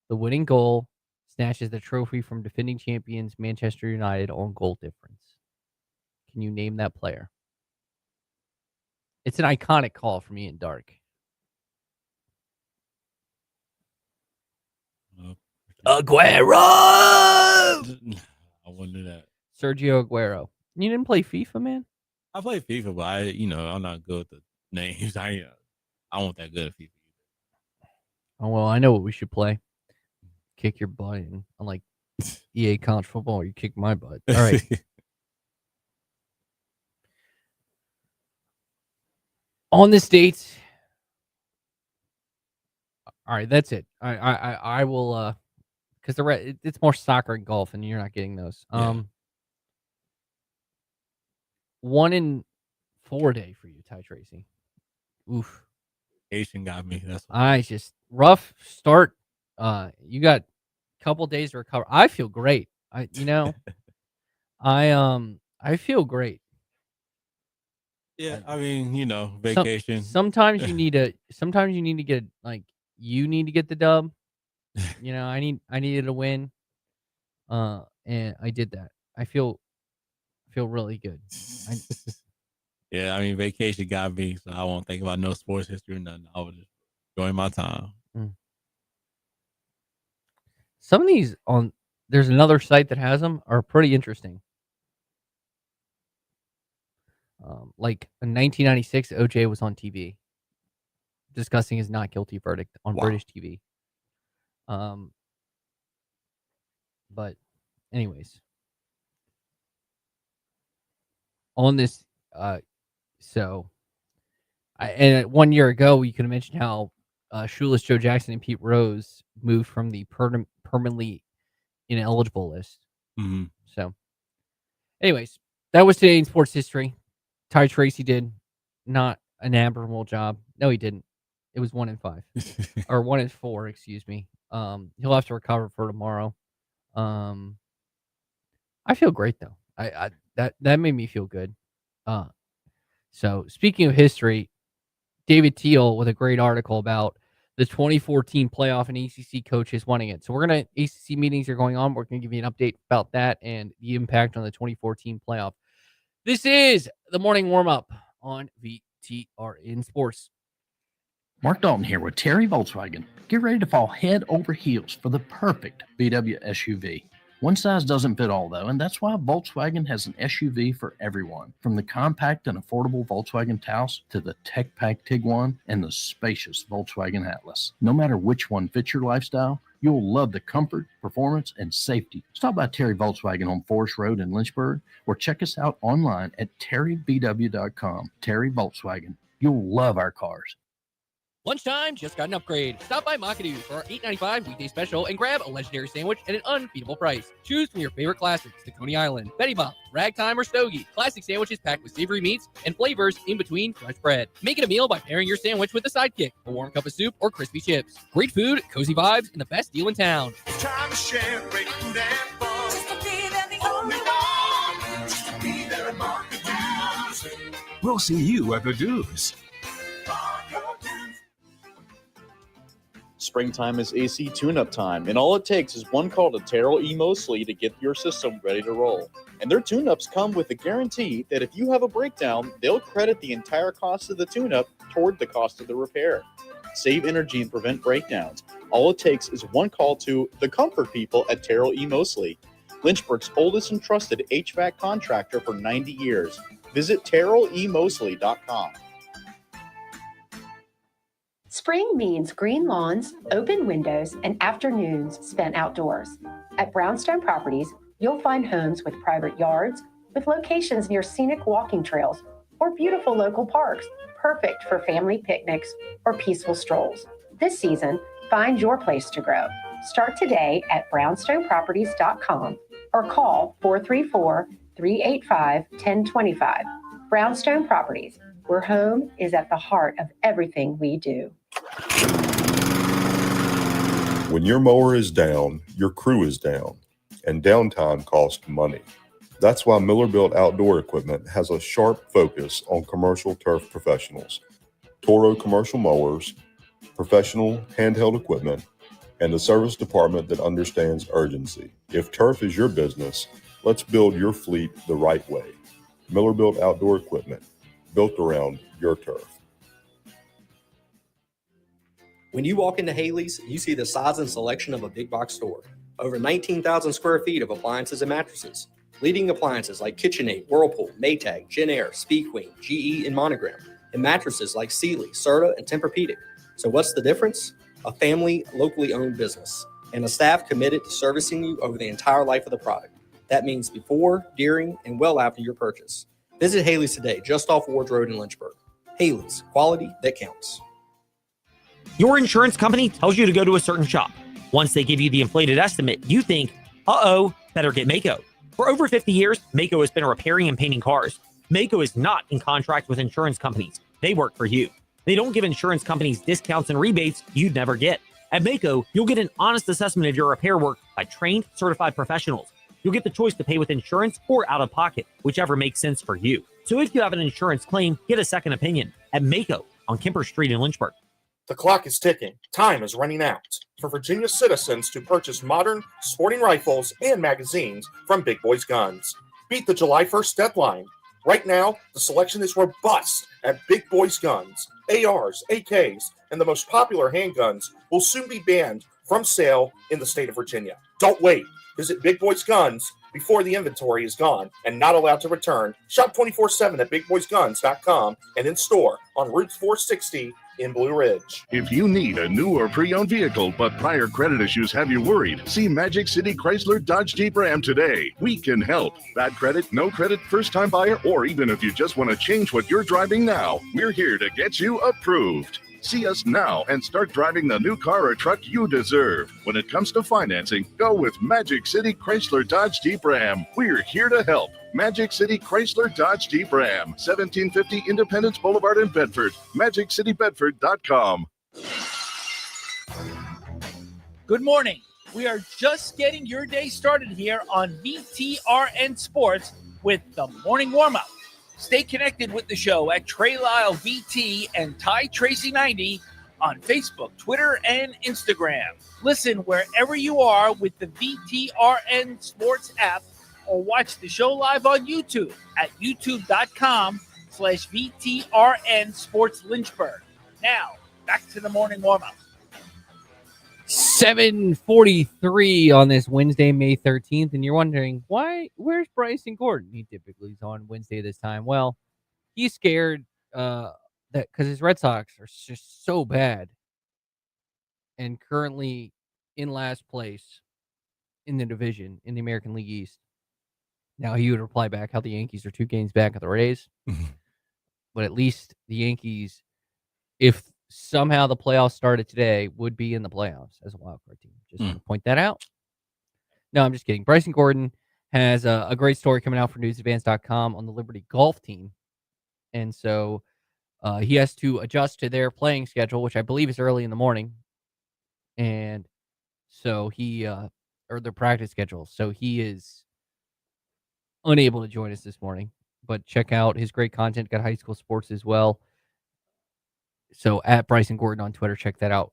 The winning goal snatches the trophy from defending champions Manchester United on goal difference. Can you name that player? It's an iconic call from Ian Dark. Aguero! I wouldn't do that. Sergio Aguero. You didn't play FIFA, man? I play FIFA, but I'm not good with the names. I won't that good at FIFA. Oh, well, I know what we should play. Kick your butt, and unlike EA College Football, you kick my butt. All right. On this date. All right, that's it. I will because it's more soccer and golf, and you're not getting those. 1 in 4 day for you, Ty Tracy. Oof. Asian got me. That's just rough start. You got a couple days to recover. I feel great. I feel great. Yeah, I mean, vacation. Sometimes you need to get you need to get the dub. I needed a win. And I did that. I feel really good. Yeah, I mean, vacation got me, so I won't think about no sports history or nothing. I was just enjoying my time. Some of these there's another site that has them are pretty interesting. Like in 1996, OJ was on TV. discussing his not guilty verdict on British TV. But anyways, on this, and 1 year ago, you could have mentioned how Shoeless Joe Jackson and Pete Rose moved from the permanently ineligible list. Mm-hmm. So, anyways, that was today in sports history. Ty Tracy did not an admirable job. No, he didn't. It was 1 in 5 or 1 in 4, excuse me. He'll have to recover for tomorrow. I feel great though. That made me feel good. So speaking of history, David Teal with a great article about the 2014 playoff and ACC coaches winning it. So ACC meetings are going on. We're gonna give you an update about that and the impact on the 2014 playoff. This is the morning warm up on VTRN Sports. Mark Dalton here with Terry Volkswagen. Get ready to fall head over heels for the perfect VW SUV. One size doesn't fit all, though, and that's why Volkswagen has an SUV for everyone. From the compact and affordable Volkswagen Taos to the tech-packed Tiguan and the spacious Volkswagen Atlas. No matter which one fits your lifestyle, you'll love the comfort, performance, and safety. Stop by Terry Volkswagen on Forest Road in Lynchburg or check us out online at terryvw.com. Terry Volkswagen. You'll love our cars. Lunchtime just got an upgrade. Stop by Makadu for our $8.95 weekday special and grab a legendary sandwich at an unbeatable price. Choose from your favorite classics, the Coney Island, Betty Bob, Ragtime, or Stogie. Classic sandwiches packed with savory meats and flavors in between fresh bread. Make it a meal by pairing your sandwich with a sidekick, a warm cup of soup, or crispy chips. Great food, cozy vibes, and the best deal in town. It's time to share great food and fun. Just to be there, the only one. Just to be there at Marketers. We'll see you at the Dues. Springtime is AC tune-up time, and all it takes is one call to Terrell E. Mosley to get your system ready to roll. And their tune-ups come with a guarantee that if you have a breakdown, they'll credit the entire cost of the tune-up toward the cost of the repair. Save energy and prevent breakdowns. All it takes is one call to the comfort people at Terrell E. Mosley, Lynchburg's oldest and trusted HVAC contractor for 90 years. Visit terrellemosley.com. Spring means green lawns, open windows, and afternoons spent outdoors. At Brownstone Properties, you'll find homes with private yards, with locations near scenic walking trails, or beautiful local parks, perfect for family picnics or peaceful strolls. This season, find your place to grow. Start today at brownstoneproperties.com or call 434-385-1025. Brownstone Properties, where home is at the heart of everything we do. When your mower is down, your crew is down, and downtime costs money. That's why Miller-Built Outdoor Equipment has a sharp focus on commercial turf professionals, Toro commercial mowers, professional handheld equipment, and a service department that understands urgency. If turf is your business, let's build your fleet the right way. Miller-Built Outdoor Equipment, built around your turf. When you walk into Haley's, you see the size and selection of a big box store. Over 19,000 square feet of appliances and mattresses. Leading appliances like KitchenAid, Whirlpool, Maytag, Genair, Speed Queen, GE, and Monogram. And mattresses like Sealy, Serta, and Tempur-Pedic. So what's the difference? A family, locally owned business. And a staff committed to servicing you over the entire life of the product. That means before, during, and well after your purchase. Visit Haley's today, just off Ward Road in Lynchburg. Haley's, quality that counts. Your insurance company tells you to go to a certain shop. Once they give you the inflated estimate, you think, uh-oh, better get Mako. For over 50 years, Mako has been repairing and painting cars. Mako is not in contract with insurance companies. They work for you. They don't give insurance companies discounts and rebates you'd never get. At Mako, you'll get an honest assessment of your repair work by trained, certified professionals. You'll get the choice to pay with insurance or out of pocket, whichever makes sense for you. So if you have an insurance claim, get a second opinion at Mako on Kemper Street in Lynchburg. The clock is ticking. Time is running out for Virginia citizens to purchase modern sporting rifles and magazines from Big Boys Guns. Beat the July 1st deadline. Right now, the selection is robust at Big Boys Guns. ARs, AKs, and the most popular handguns will soon be banned from sale in the state of Virginia. Don't wait. Visit Big Boys Guns before the inventory is gone and not allowed to return. Shop 24/7 at BigBoysGuns.com and in store on Route 460 in Blue Ridge. If you need a new or pre-owned vehicle, but prior credit issues have you worried, see Magic City Chrysler Dodge Jeep Ram today. We can help. Bad credit, no credit, first-time buyer, or even if you just want to change what you're driving now, we're here to get you approved. See us now and start driving the new car or truck you deserve. When it comes to financing, go with Magic City Chrysler Dodge Jeep Ram. We're here to help. Magic City Chrysler Dodge Jeep Ram, 1750 Independence Boulevard in Bedford. MagicCityBedford.com. Good morning. We are just getting your day started here on VTRN Sports with the morning warm-up. Stay connected with the show at Trey Lyle VT and Ty Tracy 90 on Facebook, Twitter, and Instagram. Listen wherever you are with the VTRN Sports app or watch the show live on YouTube at youtube.com/VTRN Sports Lynchburg. Now, back to the morning warm-up. 7:43 on this Wednesday, May 13th, and you're wondering, where's Bryson Gordon? He typically is on Wednesday this time. Well, he's scared that because his Red Sox are just so bad and currently in last place in the division in the American League East. Now, he would reply back how the Yankees are 2 games back of the Rays. But at least the Yankees, if somehow the playoffs started today, would be in the playoffs as a wild card team. Just want to point that out. No, I'm just kidding. Bryson Gordon has a great story coming out for newsadvance.com on the Liberty golf team. And so he has to adjust to their playing schedule, which I believe is early in the morning. And so or their practice schedule. So he is unable to join us this morning. But check out his great content. Got high school sports as well. So at Bryson Gordon on Twitter, check that out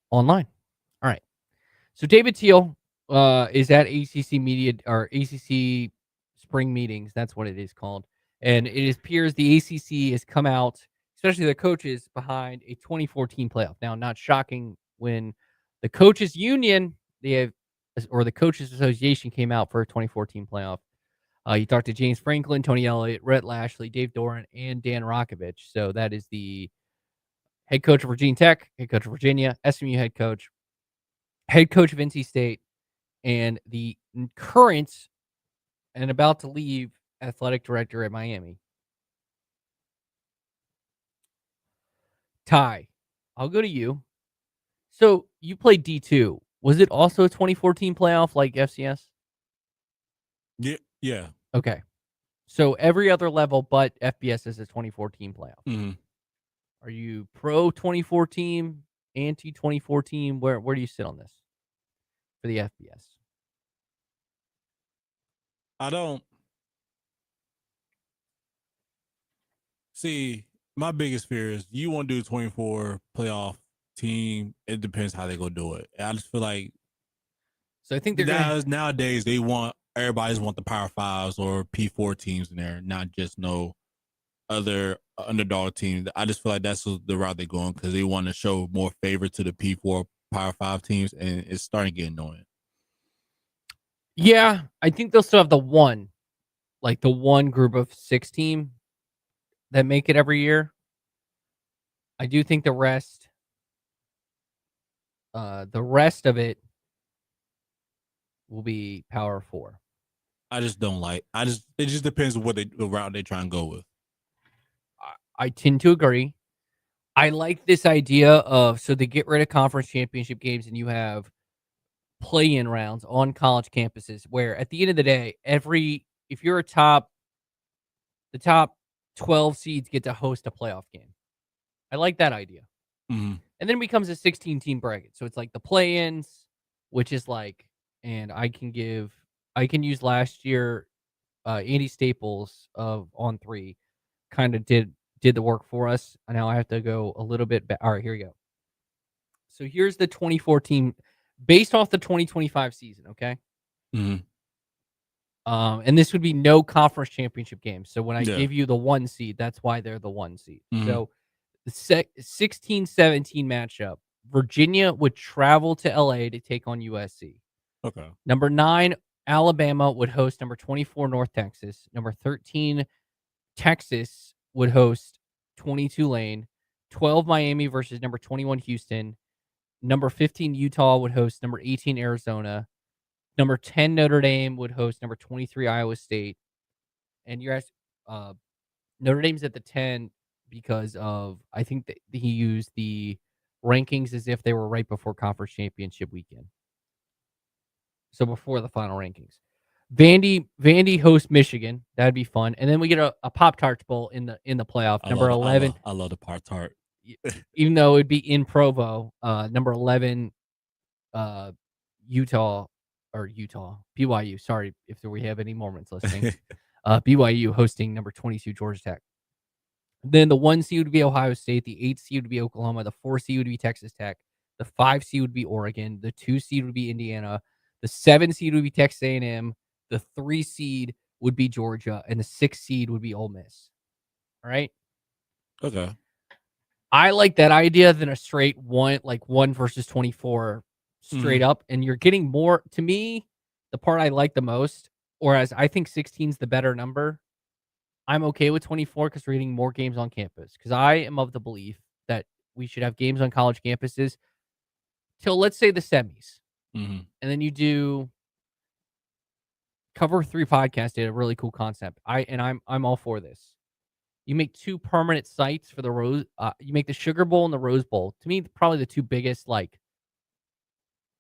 online. All right. So David Teal is at ACC Media or ACC Spring Meetings. That's what it is called. And it appears the ACC has come out, especially the coaches, behind a 2014 playoff. Now, not shocking when the coaches union, the Coaches Association came out for a 2014 playoff. You talked to James Franklin, Tony Elliott, Rhett Lashley, Dave Doran, and Dan Rokovich. So that is the head coach of Virginia Tech, head coach of Virginia, SMU head coach of NC State, and the current and about to leave athletic director at Miami. Ty, I'll go to you. So you played D2. Was it also a 2014 playoff like FCS? Yeah. Okay. So every other level but FBS is a 2014 playoff. Mm-hmm. Are you pro 2014, anti 2014? Where do you sit on this for the FBS? I don't see. My biggest fear is you want to do a 24 playoff team. It depends how they go do it. I just feel like. So I think they're nowadays everybody's want the Power Fives or P4 teams in there, not just no other underdog teams. I just feel like that's the route they're going because they want to show more favor to the P4 Power 5 teams, and it's starting to get annoying. Yeah, I think they'll still have the one group of 6 team that make it every year. I do think the rest of it will be Power 4. I just don't like. It just depends on the route they try and go with. I tend to agree. I like this idea of so they get rid of conference championship games and you have play-in rounds on college campuses where at the end of the day, if you're the top 12 seeds get to host a playoff game. I like that idea. Mm-hmm. And then it becomes a 16-team bracket. So it's like the play-ins, which is like, and I can use last year, Andy Staples of On 3 kind of did the work for us. And now I have to go a little bit back. All right, here we go. So here's the 2014 based off the 2025 season, okay? Mm-hmm. And this would be no conference championship games. So when I give you the 1 seed, that's why they're the 1 seed. Mm-hmm. So the 16-17 matchup, Virginia would travel to LA to take on USC. Okay. Number 9, Alabama would host number 24 North Texas. Number 13, Texas would host 20 Tulane, 12 Miami versus number 21 Houston, number 15 Utah would host number 18 Arizona, number 10 Notre Dame would host number 23 Iowa State, and you're asking, Notre Dame's at the 10 because of I think that he used the rankings as if they were right before conference championship weekend. So before the final rankings. Vandy hosts Michigan. That'd be fun. And then we get a Pop-Tarts Bowl in the playoff. Number 11. I love the Pop-Tart. Even though it'd be in Provo, number 11 BYU. Sorry if we have any Mormons listening. BYU hosting number 22 Georgia Tech. Then the 1 seed would be Ohio State, the 8 seed would be Oklahoma, the 4 seed would be Texas Tech, the 5 seed would be Oregon, the 2 seed would be Indiana, the 7 seed would be Texas A&M, the 3 seed would be Georgia, and the 6 seed would be Ole Miss. All right? Okay. I like that idea than a straight 1 versus 24 straight up, and you're getting more. To me, the part I like the most, whereas I think 16 is the better number, I'm okay with 24 because we're getting more games on campus. Because I am of the belief that we should have games on college campuses till, let's say, the semis. Mm-hmm. And then you do Cover 3 podcast did a really cool concept. I'm all for this. You make 2 permanent sites for the Rose. You make the Sugar Bowl and the Rose Bowl. To me, probably the 2 biggest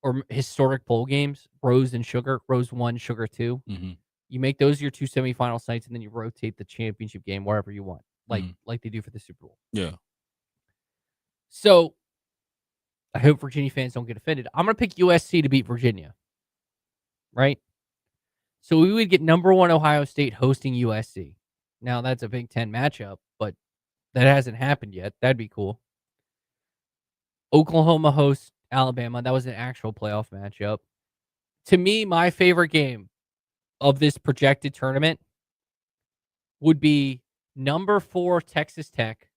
or historic bowl games. Rose and Sugar. Rose 1, Sugar 2. Mm-hmm. You make those your 2 semifinal sites, and then you rotate the championship game wherever you want, like they do for the Super Bowl. Yeah. So I hope Virginia fans don't get offended. I'm going to pick USC to beat Virginia, right? So we would get number 1 Ohio State hosting USC. Now, that's a Big Ten matchup, but that hasn't happened yet. That'd be cool. Oklahoma hosts Alabama. That was an actual playoff matchup. To me, my favorite game of this projected tournament would be number 4 Texas Tech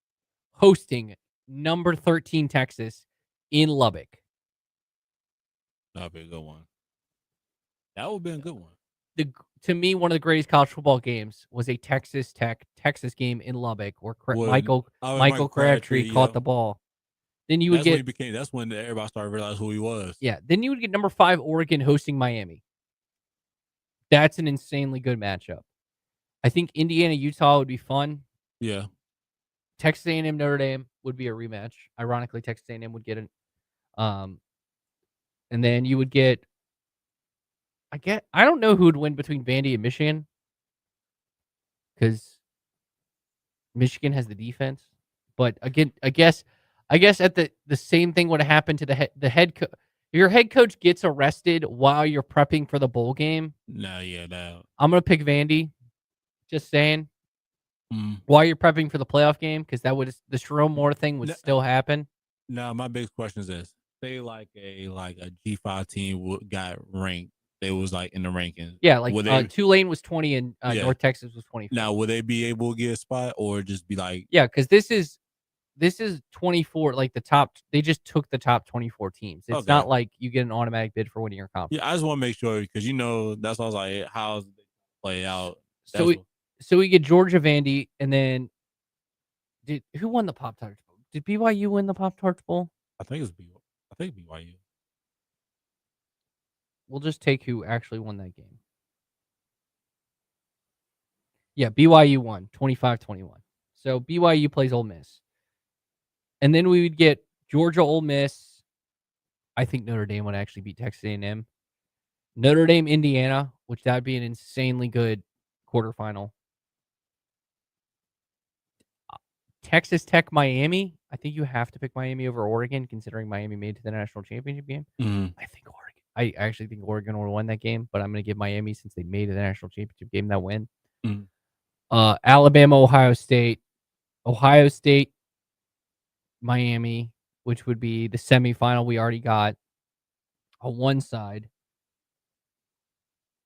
hosting number 13 Texas in Lubbock. That would be a good one. That would be a good one. To me, one of the greatest college football games was a Texas game in Lubbock where Michael Crabtree caught the ball. Then you would That's when everybody started realizing who he was. Yeah. Then you would get number 5 Oregon hosting Miami. That's an insanely good matchup. I think Indiana Utah would be fun. Yeah. Texas A&M Notre Dame would be a rematch. Ironically, Texas A&M would get it. And then you would get. I don't know who would win between Vandy and Michigan, because Michigan has the defense. But again, I guess at the same thing would have happened to the head coach. Your head coach gets arrested while you're prepping for the bowl game. No. I'm gonna pick Vandy. Just saying. While you're prepping for the playoff game, because the Jerome Moore thing would still happen. Now, my biggest question is this: say like a G5 team got ranked. They was in the rankings. Yeah, Tulane was 20 and North Texas was 24. Now, will they be able to get a spot or just be like? Yeah, because this is 24, the top. They just took the top 24 teams. It's not like you get an automatic bid for winning your conference. Yeah, I just want to make sure because that's why I was like, how's it play out? So we get Georgia, Vandy, and then who won the Pop-Tarts Bowl? Did BYU win the Pop-Tarts Bowl? I think BYU. We'll just take who actually won that game. Yeah, BYU won 25-21. So BYU plays Ole Miss. And then we would get Georgia, Ole Miss. I think Notre Dame would actually beat Texas A&M. Notre Dame, Indiana, which that would be an insanely good quarterfinal. Texas Tech, Miami. I think you have to pick Miami over Oregon, considering Miami made it to the national championship game. I think Oregon. I actually think Oregon will win that game, but I'm going to give Miami, since they made it to the national championship game, that win. Alabama, Ohio State, Miami, which would be the semifinal we already got on one side.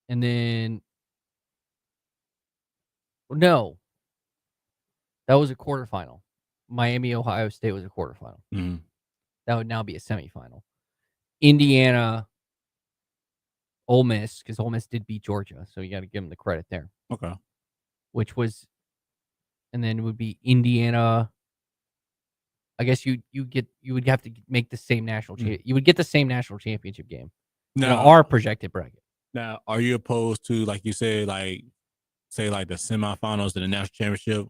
And then, no, that was a quarterfinal. Miami, Ohio State was a quarterfinal. That would now be a semifinal. Indiana, Ole Miss, because Ole Miss did beat Georgia, so you got to give them the credit there. Okay. And then it would be Indiana, I guess you would have to make the same you would get the same national championship game in Now, our projected bracket. now, are you opposed to, like you said, like say like the semifinals to the national championship?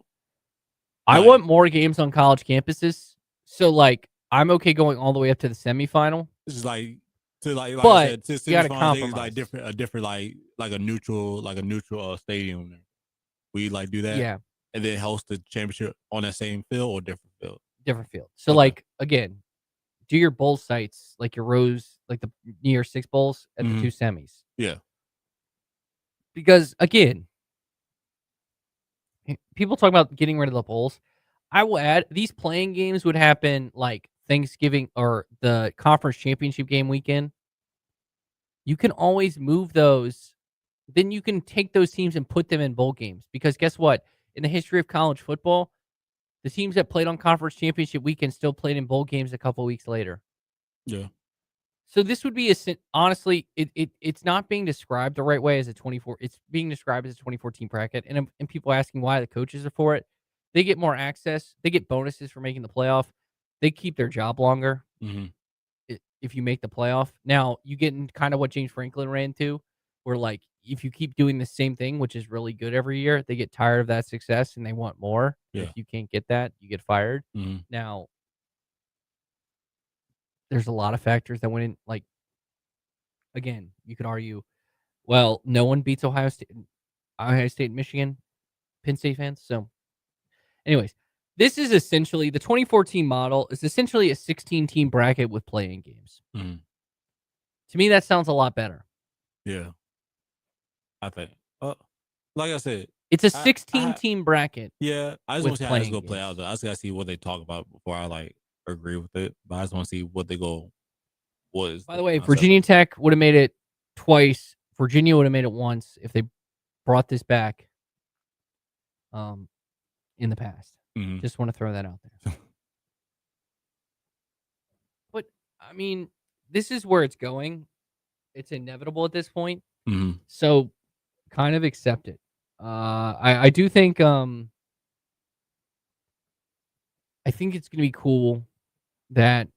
I Like- want more games on college campuses, so like I'm okay going all the way up to the semifinal. It's like to like I But said, to you gotta semifinals, they use, compromise. like a different like a neutral stadium. We like do that, Yeah. and then host the championship on that same field or different field. Different field. So Okay. like again, do your bowl sites like your Rose, like the New Year's Six bowls at the two semis. Yeah. Because again, people talk about getting rid of the bowls. I will add these playing games would happen like Thanksgiving or the conference championship game weekend. You can always move those. Then you can take those teams and put them in bowl games. Because guess what? In the history of college football, the teams that played on conference championship weekend still played in bowl games a couple weeks later. Yeah. So this would be honestly, it's not being described the right way as a 24. It's being described as a 2014 bracket, and people asking why the coaches are for it. They get more access. They get bonuses for making the playoff. They keep their job longer if you make the playoff. Now you get in kind of what James Franklin ran to, where like if you keep doing the same thing, which is really good every year, they get tired of that success and they want more. Yeah. If you can't get that, you get fired. Now, there's a lot of factors that went in. Like, again, you could argue, well, no one beats Ohio State, and Michigan, Penn State fans. So, anyways, this is essentially the 2014 model is essentially a 16-team bracket with playing games. To me, that sounds a lot better. Yeah. I think. Like I said, It's a 16-team bracket. Yeah, I just with want to see how this playing go play out. Though. I just gotta see what they talk about before I like agree with it. But I just want to see what they go. What is? By the way, Virginia Tech would have made it twice. Virginia would have made it once if they brought this back. In the past, just want to throw that out there. But I mean, this is where it's going. It's inevitable at this point. So, kind of accept it. I do think I think it's gonna be cool that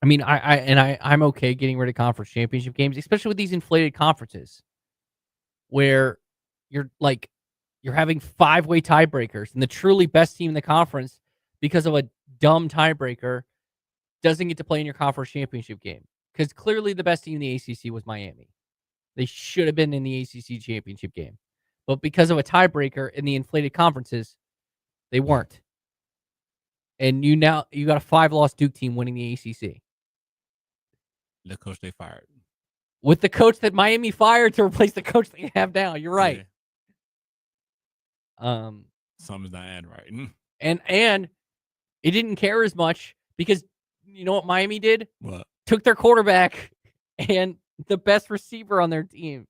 I mean I'm okay getting rid of conference championship games, especially with these inflated conferences where you're having 5-way tiebreakers and the truly best team in the conference because of a dumb tiebreaker doesn't get to play in your conference championship game. Because clearly the best team in the ACC was Miami. They should have been in the ACC championship game. But because of a tiebreaker in the inflated conferences, they weren't. And you got a 5-loss Duke team winning the ACC. The coach they fired. With the coach that Miami fired to replace the coach they have now. You're right. Yeah. Something's not adding right. And it didn't care as much because you know what Miami did? What? Took their quarterback and the best receiver on their team.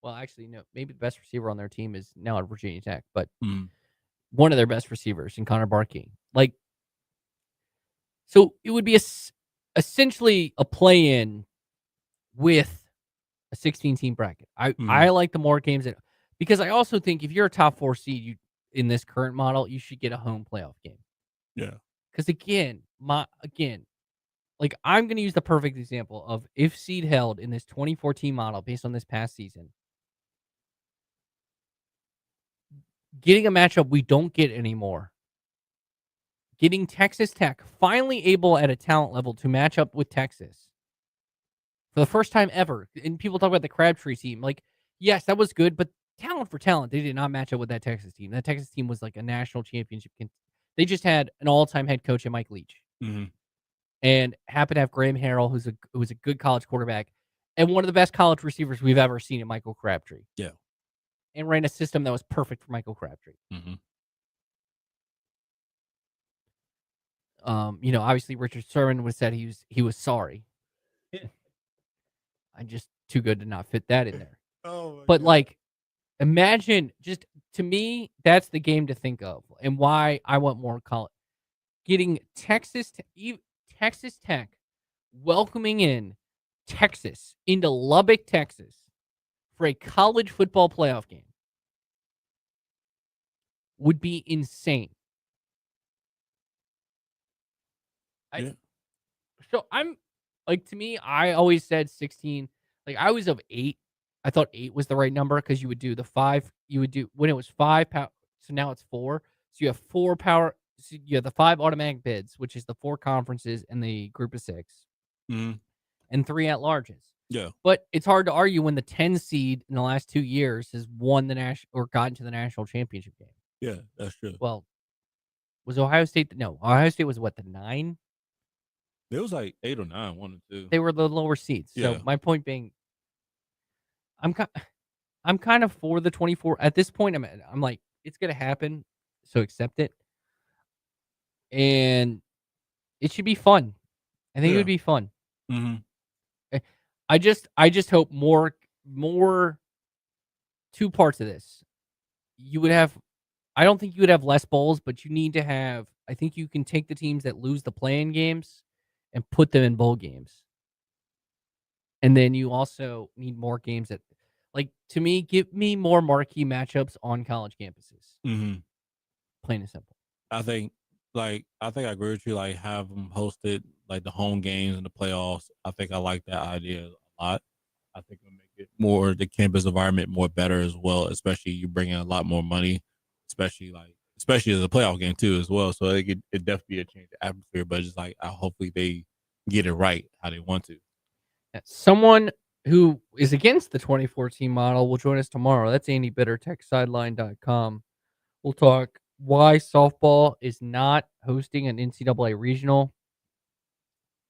Well, actually, no. Maybe the best receiver on their team is now at Virginia Tech, but one of their best receivers in Connor Barkey. So it would be essentially a play-in with a 16-team bracket. I like the more games because I also think if you're a top 4 seed in this current model, you should get a home playoff game. Yeah. Because again, I'm going to use the perfect example of if seed held in this 2014 model based on this past season, getting a matchup we don't get anymore. Getting Texas Tech finally able at a talent level to match up with Texas for the first time ever. And people talk about the Crabtree team. Yes, that was good, but talent for talent, they did not match up with that Texas team. That Texas team was like a national championship. They just had an all-time head coach in Mike Leach. And happened to have Graham Harrell, who was a good college quarterback, and one of the best college receivers we've ever seen in Michael Crabtree. Yeah. And ran a system that was perfect for Michael Crabtree. Obviously Richard Sherman was said he was sorry. I'm just too good to not fit that in there. But imagine just to me, that's the game to think of and why I want more college. Getting Texas Tech welcoming in Texas into Lubbock, Texas for a college football playoff game would be insane. So I'm like, to me, I always said 16. Like, I was of 8. I thought 8 was the right number because you would do the 5. You would do when it was 5 power. So now it's 4. So you have 4 power. So you have the 5 automatic bids, which is the 4 conferences and the group of 6, and 3 at larges. Yeah. But it's hard to argue when the 10 seed in the last 2 years has won the national or gotten to the national championship game. Yeah, that's true. Well, was Ohio State? No, Ohio State was what, the 9? It was like 8 or 9, 1 or 2. They were the lower seeds. Yeah. So my point being, I'm kind of for the 24 at this point. I'm like, it's gonna happen, so accept it, and it should be fun. I think it would be fun. I just hope more 2 parts of this. You would have, I don't think you would have less bowls, but you need to have. I think you can take the teams that lose the play-in games and put them in bowl games, and then you also need more games that, like, to me, give me more marquee matchups on college campuses. Plain and simple. I think I agree with you. Like, have them hosted, like, the home games and the playoffs. I think I like that idea a lot. I think it'll make it more, the campus environment more better as well, especially you bring in a lot more money, especially as a playoff game too as well. So it definitely a change of atmosphere, but just like, hopefully they get it right how they want to. Someone who is against the 2014 model will join us tomorrow. That's Andy Bitter, TechSideline.com. We'll talk why softball is not hosting an NCAA regional.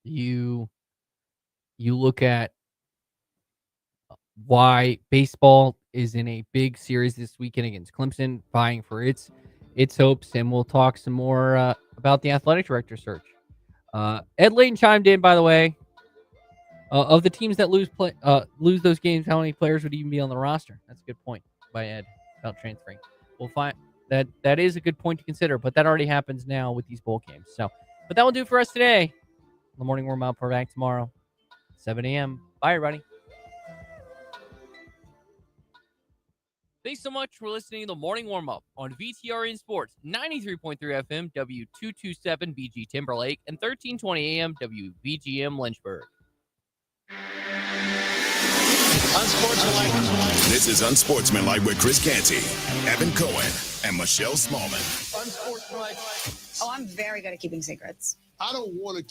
You look at why baseball is in a big series this weekend against Clemson, vying for its hopes, and we'll talk some more about the athletic director search. Ed Layton chimed in, by the way. Of the teams that lose those games, how many players would even be on the roster? That's a good point by Ed about transferring. We'll find that is a good point to consider, but that already happens now with these bowl games. So, but that will do it for us today. The morning warm up. We're back tomorrow, 7 a.m. Bye, everybody. Thanks so much for listening to the morning warm up on VTRN Sports 93.3 FM W227 BG Timberlake and 1320 AM WBGM Lynchburg. Unsportsmanlike. This is Unsportsmanlike with Chris Canty, Evan Cohen, and Michelle Smallman. Unsportsmanlike. Oh, I'm very good at keeping secrets. I don't want to